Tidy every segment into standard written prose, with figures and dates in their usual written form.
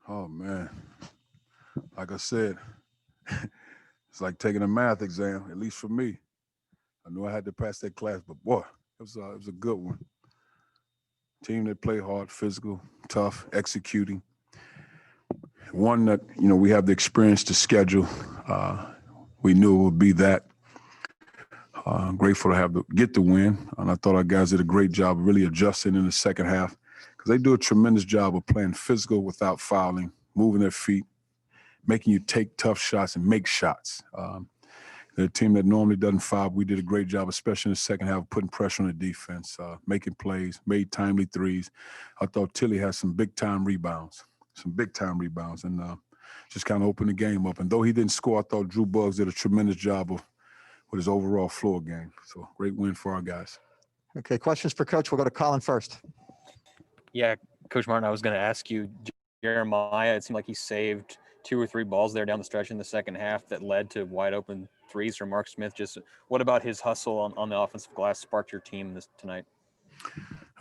Oh man, like I said, it's like taking a math exam. At least for me, I knew I had to pass that class, but boy, it was a good one. Team that play hard, physical, tough, executing. One that we have the experience to schedule. We knew it would be that. Grateful to get the win, and I thought our guys did a great job of really adjusting in the second half because they do a tremendous job of playing physical without fouling, moving their feet, making you take tough shots and make shots. They're a team that normally doesn't foul. We did a great job, especially in the second half, putting pressure on the defense, making plays, made timely threes. I thought Tilly had some big-time rebounds, and just kind of opened the game up. And though he didn't score, I thought Drew Buggs did a tremendous job of with his overall floor game. So great win for our guys. Okay, questions for Coach. We'll go to Colin first. Yeah, Coach Martin, I was going to ask you, Jeremiah, it seemed like he saved 2 or 3 balls there down the stretch in the second half that led to wide open threes from Mark Smith. Just what about his hustle on the offensive glass sparked your team tonight?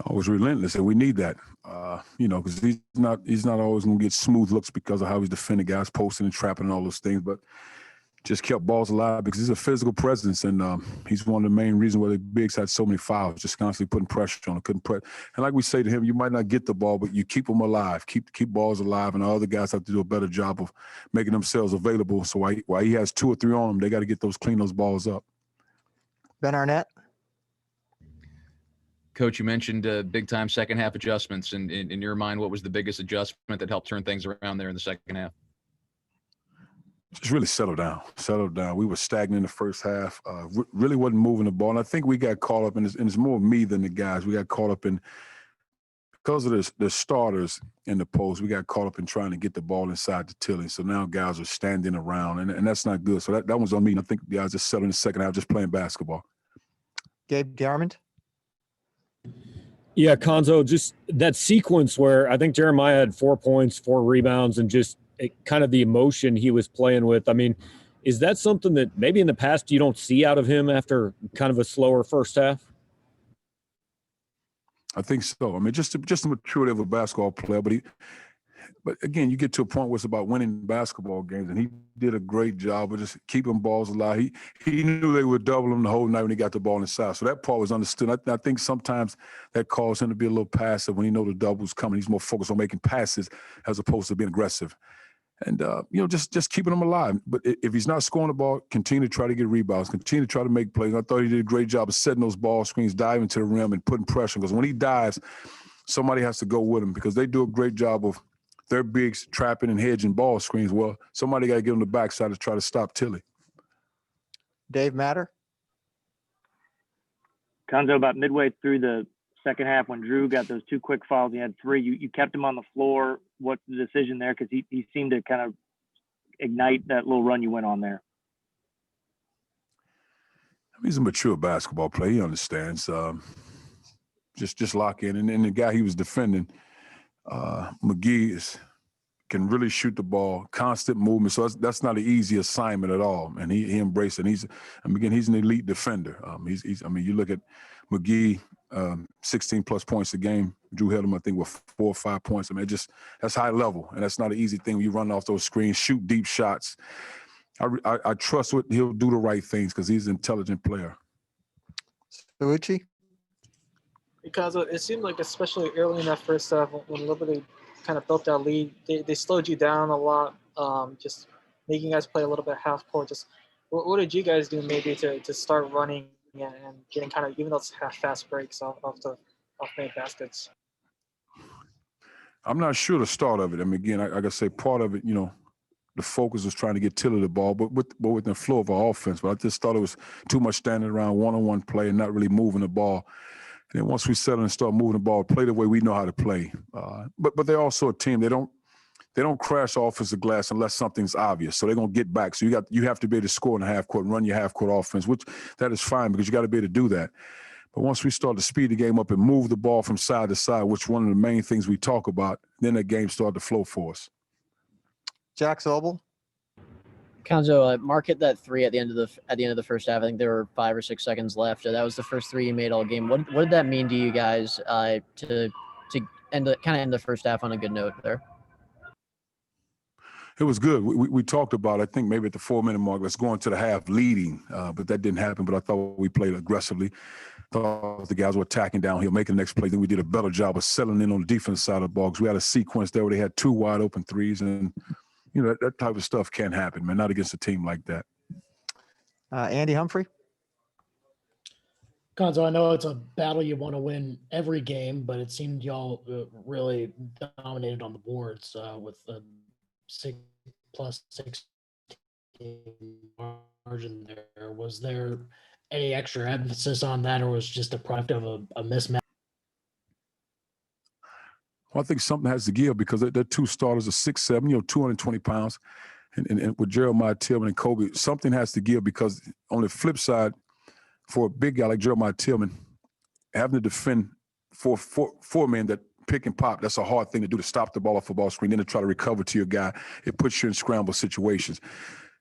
Always relentless, and we need that. Because he's not always going to get smooth looks because of how he's defending guys, posting and trapping and all those things, but just kept balls alive because he's a physical presence, and he's one of the main reasons why the bigs had so many fouls, just constantly putting pressure on him. And like we say to him, you might not get the ball, but you keep them alive, keep balls alive, and all the guys have to do a better job of making themselves available. So while he has 2 or 3 on them, they got to clean those balls up. Ben Arnett. Coach, you mentioned big-time second-half adjustments. And in your mind, what was the biggest adjustment that helped turn things around there in the second half? Just really settle down. We were stagnant in the first half. Really wasn't moving the ball. And I think we got caught up, and it's more me than the guys. We got caught up in, because of the starters in the post, we got caught up in trying to get the ball inside the Tilly. So now guys are standing around, and that's not good. So that was on me. And I think the guys just settled in the second half, just playing basketball. Gabe Garmond. Yeah, Cuonzo, just that sequence where I think Jeremiah had 4 points, 4 rebounds, and just kind of the emotion he was playing with. I mean, is that something that maybe in the past you don't see out of him after kind of a slower first half? I think so. I mean, just the maturity of a basketball player. But again, you get to a point where it's about winning basketball games, and he did a great job of just keeping balls alive. He knew they would double him the whole night when he got the ball inside. So that part was understood. I think sometimes that caused him to be a little passive when he know the double's coming. He's more focused on making passes as opposed to being aggressive. And, just keeping him alive. But if he's not scoring the ball, continue to try to get rebounds, continue to try to make plays. I thought he did a great job of setting those ball screens, diving to the rim and putting pressure. Because when he dives, somebody has to go with him because they do a great job of their bigs trapping and hedging ball screens. Well, somebody got to get on the backside to try to stop Tilly. Dave Matter. Cuonzo, about midway through the second half when Drew got those 2 quick fouls, he had 3. You kept him on the floor. What's the decision there? Because he seemed to kind of ignite that little run you went on there. He's a mature basketball player. He understands. Just lock in. And the guy he was defending, McGee, can really shoot the ball, constant movement. So that's not an easy assignment at all. And he embraced it. He's an elite defender. You look at McGee, 16-plus points a game. Drew held him, I think, with 4 or 5 points. That's high level, and that's not an easy thing when you run off those screens, shoot deep shots. I trust he'll do the right things because he's an intelligent player. Uchi. Because it seemed like, especially early in that first half, when Liberty kind of built that lead, they slowed you down a lot, just making you guys play a little bit half court. Just what did you guys do maybe to start running and getting kind of, even those half fast breaks off made baskets? I'm not sure the start of it. I mean, again, like I say, part of it, the focus was trying to get Tilly the ball, but with the flow of our offense. But I just thought it was too much standing around one-on-one play and not really moving the ball. And then once we settle and start moving the ball, play the way we know how to play. But they're also a team. They don't crash offensive glass unless something's obvious. So they're gonna get back. So you have to be able to score in the half court and run your half court offense, which that is fine because you got to be able to do that. But once we start to speed the game up and move the ball from side to side, which one of the main things we talk about, then the game started to flow for us. Jack Sobel. Cuonzo, Mark hit that 3 at the end of the first half. I think there were 5 or 6 seconds left. That was the first 3 he made all game. What did that mean to you guys to end the first half on a good note there? It was good. We talked about, I think maybe at the 4-minute mark, let's go into the half leading, but that didn't happen. But I thought we played aggressively. Thought the guys were attacking downhill, making the next play. Then we did a better job of settling in on the defense side of the ball because we had a sequence there where they had 2 wide open threes. And, you know, that type of stuff can't happen, man, not against a team like that. Andy Humphrey. Cuonzo, I know it's a battle you want to win every game, but it seemed y'all really dominated on the boards with a 6+6 margin there. Was there any extra emphasis on that, or was it just a product of a mismatch? Well, I think something has to give because their 2 starters are 6'7", 220 pounds. And with Jeremiah Tillman and Kobe, something has to give because on the flip side, for a big guy like Jeremiah Tillman, having to defend four men that pick and pop, that's a hard thing to do, to stop the ball off a ball screen, then to try to recover to your guy. It puts you in scramble situations.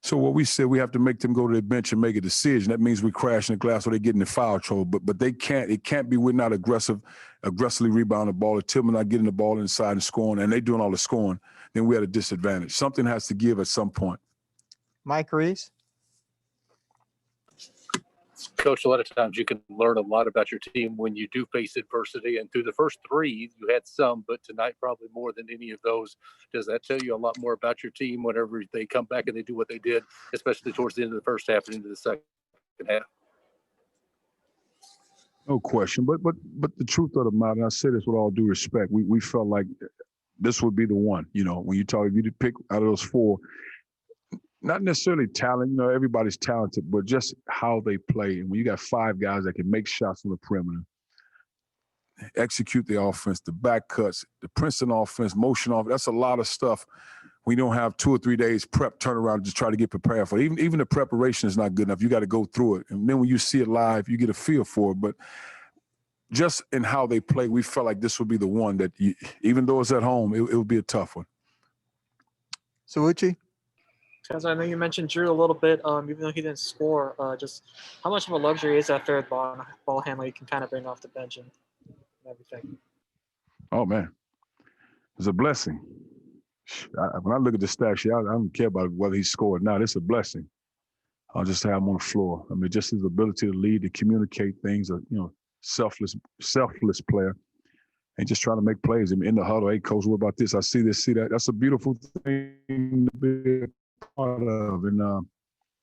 So what we said, we have to make them go to the bench and make a decision. That means we crash in the glass or they get in the foul trouble. But they can't. It can't be we're not aggressively rebounding the ball. Or Tillman not getting the ball inside and scoring, and they doing all the scoring. Then we had a disadvantage. Something has to give at some point. Mike Reeves. Coach, a lot of times you can learn a lot about your team when you do face adversity. And through the first 3, you had some, but tonight probably more than any of those. Does that tell you a lot more about your team whenever they come back and they do what they did, especially towards the end of the first half and into the second half? No question. But the truth of the matter, and I say this with all due respect, we felt like this would be the one. You know, when you talk, if you to pick out of those 4, not necessarily talent, you know, everybody's talented, but just how they play. And when you got 5 guys that can make shots from the perimeter, execute the offense, the back cuts, the Princeton offense, motion offense, that's a lot of stuff. We don't have 2 or 3 days prep turnaround to try to get prepared for it. Even the preparation is not good enough. You got to go through it. And then when you see it live, you get a feel for it. But just in how they play, we felt like this would be the one that, even though it's at home, it would be a tough one. Suuchi. Because I know you mentioned Drew a little bit, even though he didn't score, just how much of a luxury is that third ball handler you can kind of bring off the bench and everything? Oh, man. It's a blessing. When I look at the stat sheet, I don't care about whether he scored or not. It's a blessing. I'll just have him on the floor. I mean, just his ability to lead, to communicate things, selfless player, and just trying to make plays. I mean, in the huddle, hey, coach, what about this? I see this, see that. That's a beautiful thing to be a part of. And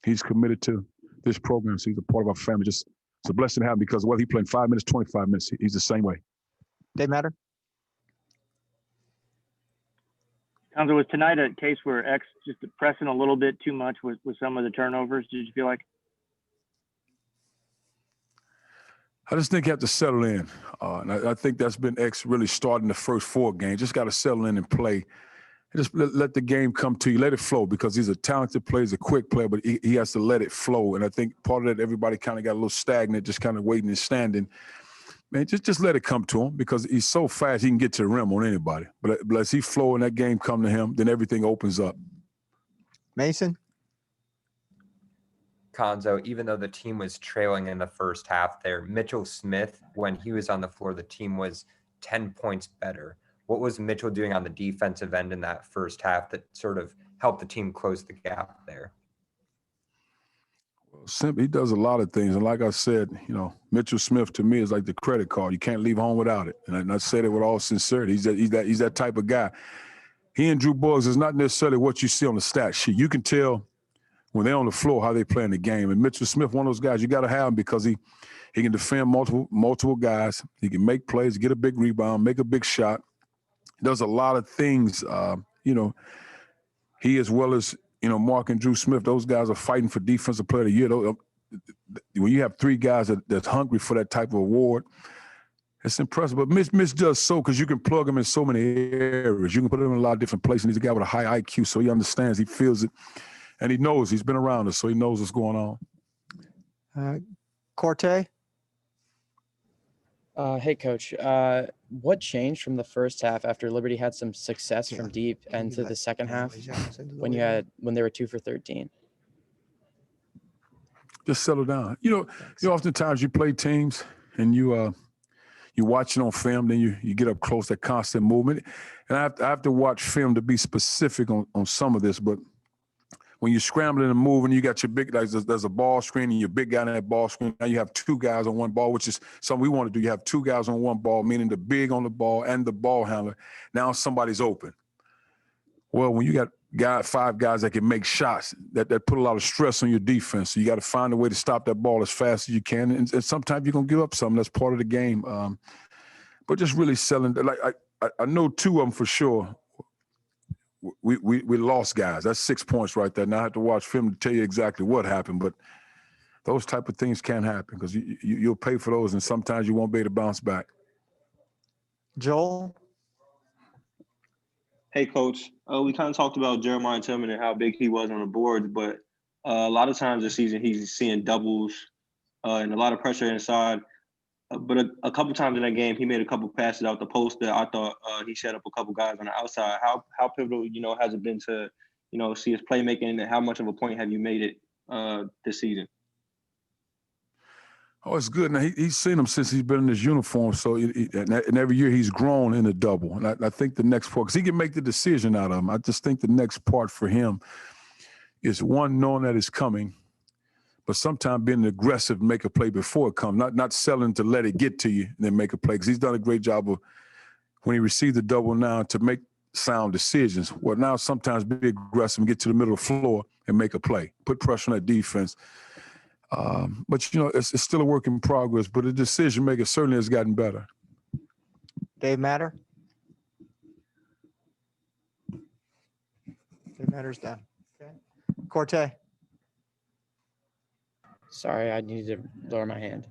he's committed to this program, so he's a part of our family. Just it's a blessing to have him because whether he playing 5 minutes, 25 minutes, he's the same way. Dave Matter. Cuonzo, was tonight a case where X just pressing a little bit too much with some of the turnovers? Did you feel like? I just think you have to settle in. And I think that's been X really starting the first 4 games. Just got to settle in and play. Just let the game come to you. Let it flow because he's a talented player. He's a quick player, but he has to let it flow. And I think part of that, everybody kind of got a little stagnant, just kind of waiting and standing. Man, just let it come to him because he's so fast he can get to the rim on anybody. But as he flow and that game come to him, then everything opens up. Mason. Cuonzo, even though the team was trailing in the first half there, Mitchell Smith, when he was on the floor, the team was 10 points better. What was Mitchell doing on the defensive end in that first half that sort of helped the team close the gap there? He does a lot of things. And like I said, Mitchell Smith to me is like the credit card. You can't leave home without it. And I say that with all sincerity. He's that type of guy. He and Drew Buggs is not necessarily what you see on the stat sheet. You can tell when they're on the floor how they play in the game. And Mitchell Smith, one of those guys, you got to have him because he can defend multiple guys. He can make plays, get a big rebound, make a big shot. He does a lot of things. He as well as Mark and Drew Smith, those guys are fighting for Defensive Player of the Year. When you have 3 guys that's hungry for that type of award, it's impressive. But Mitch does so because you can plug him in so many areas. You can put him in a lot of different places. And he's a guy with a high IQ, so he understands, he feels it, and he knows. He's been around us, so he knows what's going on. Corte. Hey, Coach. What changed from the first half after Liberty had some success from deep and to the second half when they were 2 for 13? Just settle down. Oftentimes you play teams and you you watch it on film, then you get up close, that constant movement. And I have to watch film to be specific on some of this, but when you're scrambling and moving, you got your big, like there's a ball screen and your big guy on that ball screen. Now you have two guys on one ball, which is something we want to do. You have two guys on one ball, meaning the big on the ball and the ball handler. Now somebody's open. Well, when you got five guys that can make shots, that put a lot of stress on your defense. So you got to find a way to stop that ball as fast as you can. And sometimes you're going to give up something. That's part of the game. But just really selling, like I know two of them for sure. We lost guys. That's 6 points right there. Now I have to watch film to tell you exactly what happened, but those type of things can happen because you'll pay for those, and sometimes you won't be able to bounce back. Joel? Hey, Coach. We kind of talked about Jeremiah Tillman and how big he was on the boards, but a lot of times this season he's seeing doubles and a lot of pressure inside. But a couple times in that game, he made a couple passes out the post that I thought he set up a couple guys on the outside. How pivotal, has it been to, see his playmaking, and how much of a point have you made it this season? Oh, it's good. Now, he's seen him since he's been in his uniform, so and every year he's grown in the double. And I think the next part, because he can make the decision out of him, I just think the next part for him is, one, knowing that it's coming, but sometimes being aggressive, make a play before it comes, not selling to let it get to you and then make a play. Because he's done a great job of, when he received the double now, to make sound decisions. Well, now sometimes be aggressive and get to the middle of the floor and make a play, put pressure on that defense. But, it's still a work in progress, but the decision maker certainly has gotten better. Dave Matter? Dave Matter's done. Okay. Corte? Sorry, I need to lower my hand.